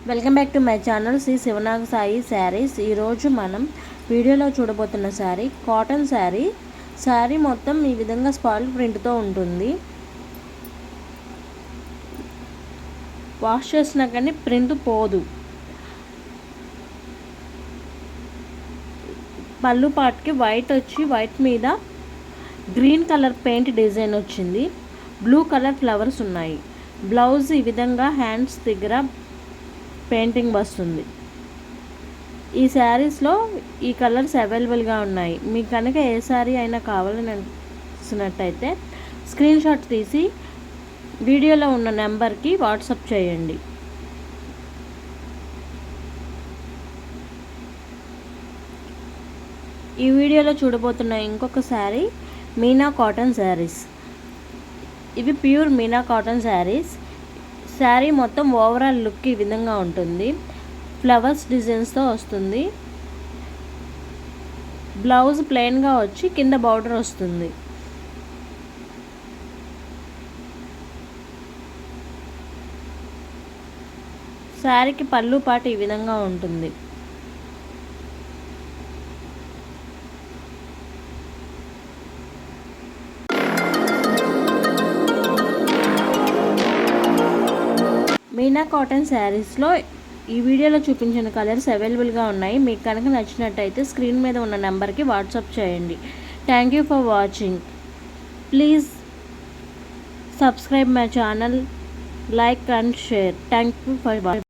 Welcome back to my channel Sri Sivanaga Sai saris. ఈరోజు మనం వీడియోలో చూడబోతున్న శారీ కాటన్ శారీ. శారీ మొత్తం ఈ విధంగా స్పాల్ ప్రింట్తో ఉంటుంది. వాష్ చేసినా కానీ ప్రింట్ పోదు. పళ్ళు పార్ట్కి వైట్ వచ్చి వైట్ మీద గ్రీన్ కలర్ పెయింట్ డిజైన్ వచ్చింది. బ్లూ కలర్ ఫ్లవర్స్ ఉన్నాయి. బ్లౌజ్ ఈ విధంగా హ్యాండ్స్ దగ్గర పెయింటింగ్ వస్తుంది. ఈ శారీస్లో ఈ కలర్స్ అవైలబుల్గా ఉన్నాయి. మీకు కనుక ఏ శారీ అయినా కావాలని అనిపిస్తున్నట్టయితే స్క్రీన్ షాట్ తీసి వీడియోలో ఉన్న నెంబర్కి వాట్సాప్ చేయండి. ఈ వీడియోలో చూడబోతున్న ఇంకొక శారీ మీనా కాటన్ శారీస్. ఇవి ప్యూర్ మీనా కాటన్ శారీస్. శారీ మొత్తం ఓవరాల్ లుక్ ఈ విధంగా ఉంటుంది. ఫ్లవర్స్ డిజైన్స్తో వస్తుంది. బ్లౌజ్ ప్లెయిన్గా వచ్చి కింద బార్డర్ వస్తుంది. శారీకి పళ్ళు పాటు ఈ విధంగా ఉంటుంది. మీనా కాటన్ శారీస్లో ఈ వీడియోలో చూపించిన కలర్స్ అవైలబుల్గా ఉన్నాయి. మీకు కనుక నచ్చినట్టయితే స్క్రీన్ మీద ఉన్న నెంబర్కి వాట్సాప్ చేయండి. Thank you for watching. Please subscribe my channel, like and share. Thank you for watching.